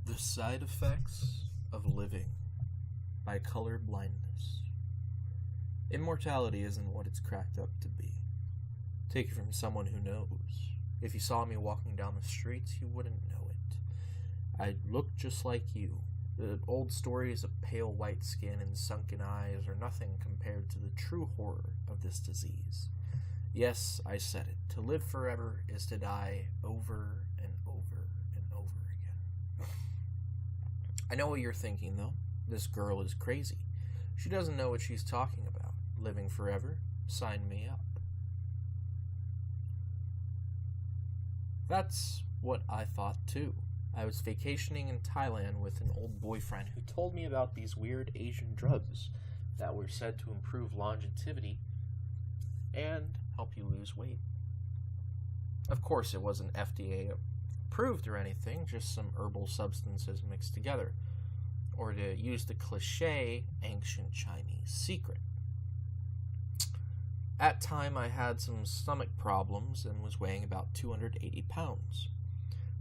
The Side Effects of Living by Color Blindness. Immortality isn't what it's cracked up to be. Take it from someone who knows. If you saw me walking down the streets, you wouldn't know it. I look just like you. The old stories of pale white skin and sunken eyes are nothing compared to the true horror of this disease. Yes, I said it. To live forever is to die over and over and over again. I know what you're thinking, though. This girl is crazy. She doesn't know what she's talking about. Living forever? Sign me up. That's what I thought, too. I was vacationing in Thailand with an old boyfriend who told me about these weird Asian drugs that were said to improve longevity and help you lose weight. Of course, it wasn't FDA approved or anything, just some herbal substances mixed together. Or to use the cliche, ancient Chinese secret. At time, I had some stomach problems and was weighing about 280 pounds.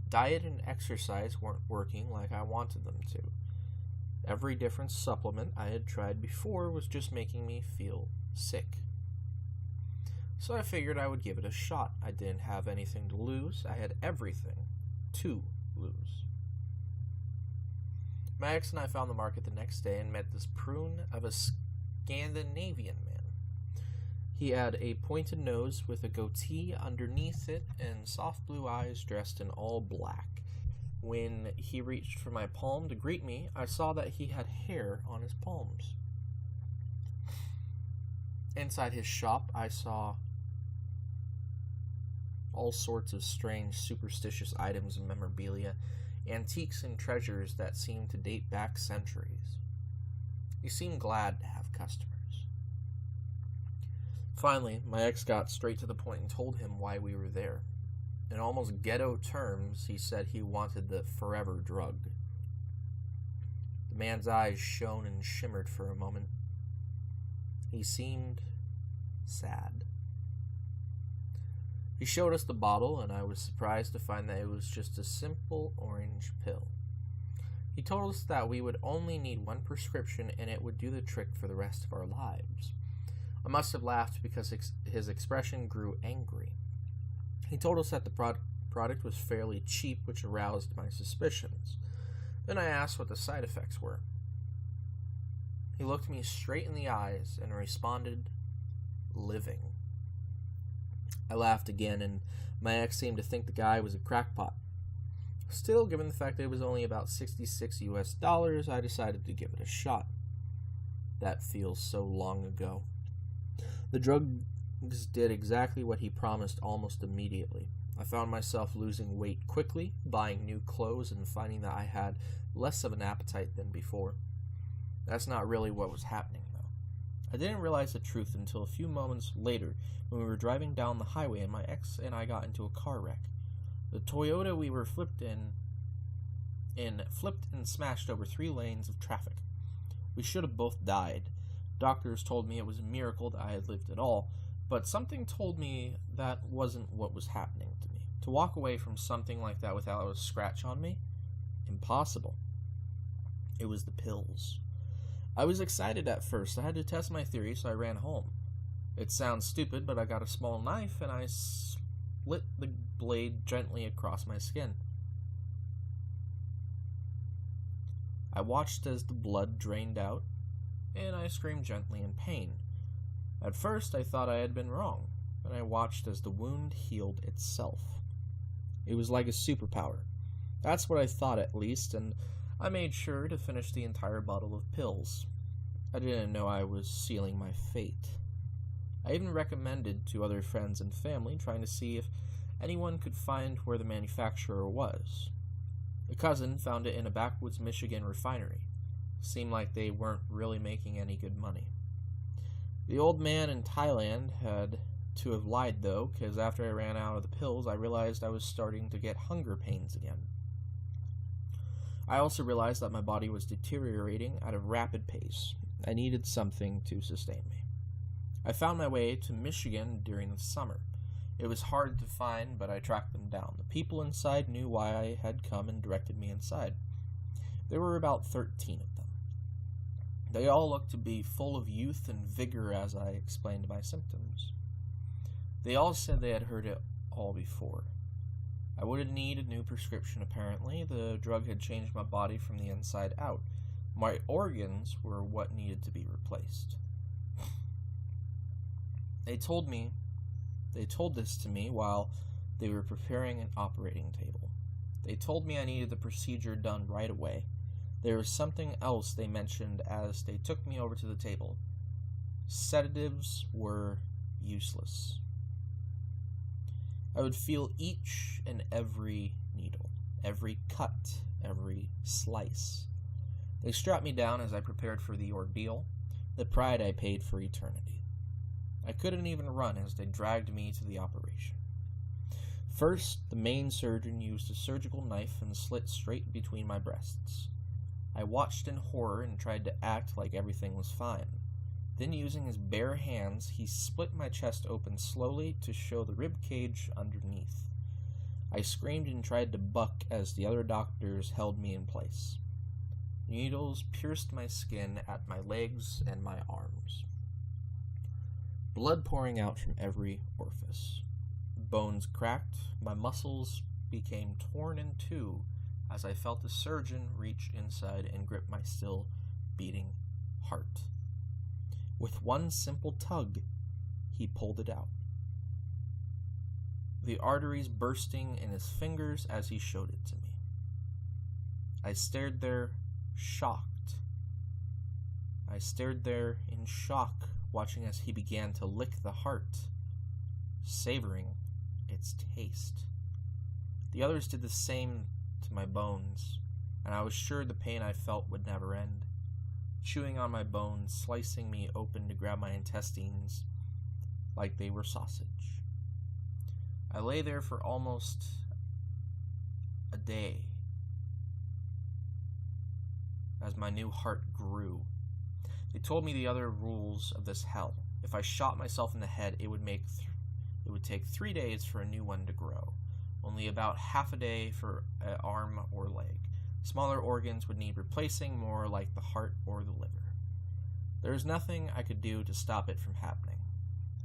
Diet and exercise weren't working like I wanted them to. Every different supplement I had tried before was just making me feel sick. So I figured I would give it a shot. I didn't have anything to lose. I had everything to lose. My ex and I found the market the next day and met this prune of a Scandinavian man. He had a pointed nose with a goatee underneath it and soft blue eyes dressed in all black. When he reached for my palm to greet me, I saw that he had hair on his palms. Inside his shop, I saw all sorts of strange, superstitious items and memorabilia, antiques and treasures that seemed to date back centuries. He seemed glad to have customers. Finally, my ex got straight to the point and told him why we were there. In almost ghetto terms, he said he wanted the forever drug. The man's eyes shone and shimmered for a moment. He seemed sad. He showed us the bottle, and I was surprised to find that it was just a simple orange pill. He told us that we would only need one prescription and it would do the trick for the rest of our lives. I must have laughed because his expression grew angry. He told us that the product was fairly cheap, which aroused my suspicions. Then I asked what the side effects were. He looked me straight in the eyes and responded, "Living." I laughed again, and my ex seemed to think the guy was a crackpot. Still, given the fact that it was only about $66 US, I decided to give it a shot. That feels so long ago. The drugs did exactly what he promised almost immediately. I found myself losing weight quickly, buying new clothes, and finding that I had less of an appetite than before. That's not really what was happening, though. I didn't realize the truth until a few moments later when we were driving down the highway and my ex and I got into a car wreck. The Toyota we were flipped and smashed over 3 lanes of traffic. We should have both died. Doctors told me it was a miracle that I had lived at all, but something told me that wasn't what was happening to me. To walk away from something like that without a scratch on me? Impossible. It was the pills. I was excited at first. I had to test my theory, so I ran home. It sounds stupid, but I got a small knife and I split the blade gently across my skin. I watched as the blood drained out, and I screamed gently in pain. At first, I thought I had been wrong, and I watched as the wound healed itself. It was like a superpower. That's what I thought, at least, and I made sure to finish the entire bottle of pills. I didn't know I was sealing my fate. I even recommended to other friends and family, trying to see if anyone could find where the manufacturer was. A cousin found it in a backwoods Michigan refinery. Seemed like they weren't really making any good money. The old man in Thailand had to have lied, though, because after I ran out of the pills, I realized I was starting to get hunger pains again. I also realized that my body was deteriorating at a rapid pace. I needed something to sustain me. I found my way to Michigan during the summer. It was hard to find, but I tracked them down. The people inside knew why I had come and directed me inside. There were about 13 of them. They all looked to be full of youth and vigor as I explained my symptoms. They all said they had heard it all before. I wouldn't need a new prescription, apparently. The drug had changed my body from the inside out. My organs were what needed to be replaced. They told this to me while they were preparing an operating table. They told me I needed the procedure done right away. There was something else they mentioned as they took me over to the table. Sedatives were useless. I would feel each and every needle, every cut, every slice. They strapped me down as I prepared for the ordeal, the price I paid for eternity. I couldn't even run as they dragged me to the operation. First, the main surgeon used a surgical knife and slit straight between my breasts. I watched in horror and tried to act like everything was fine. Then, using his bare hands, he split my chest open slowly to show the rib cage underneath. I screamed and tried to buck as the other doctors held me in place. Needles pierced my skin at my legs and my arms. Blood pouring out from every orifice. Bones cracked, my muscles became torn in two as I felt the surgeon reach inside and grip my still beating heart. With one simple tug, he pulled it out, the arteries bursting in his fingers as he showed it to me. I stared there, shocked. I stared there in shock, watching as he began to lick the heart, savoring its taste. The others did the same to my bones, and I was sure the pain I felt would never end. Chewing on my bones, slicing me open to grab my intestines like they were sausage. I lay there for almost a day as my new heart grew. They told me the other rules of this hell. If I shot myself in the head, it would take 3 days for a new one to grow. Only about half a day for an arm or leg. Smaller organs would need replacing, more like the heart or the liver. There was nothing I could do to stop it from happening.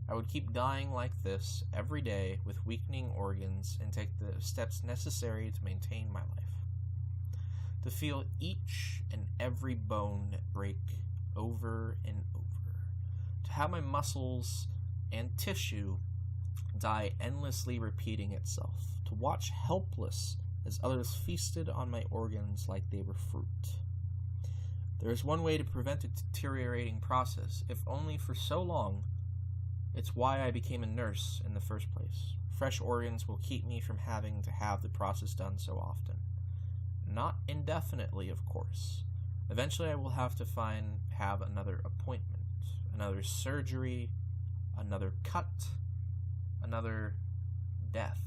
I would keep dying like this every day with weakening organs and take the steps necessary to maintain my life. To feel each and every bone break over and over. To have my muscles and tissue die endlessly repeating itself. To watch helpless as others feasted on my organs like they were fruit. There is one way to prevent a deteriorating process, if only for so long. It's why I became a nurse in the first place. Fresh organs will keep me from having to have the process done so often. Not indefinitely, of course. Eventually I will have to have another appointment, another surgery, another cut, another death.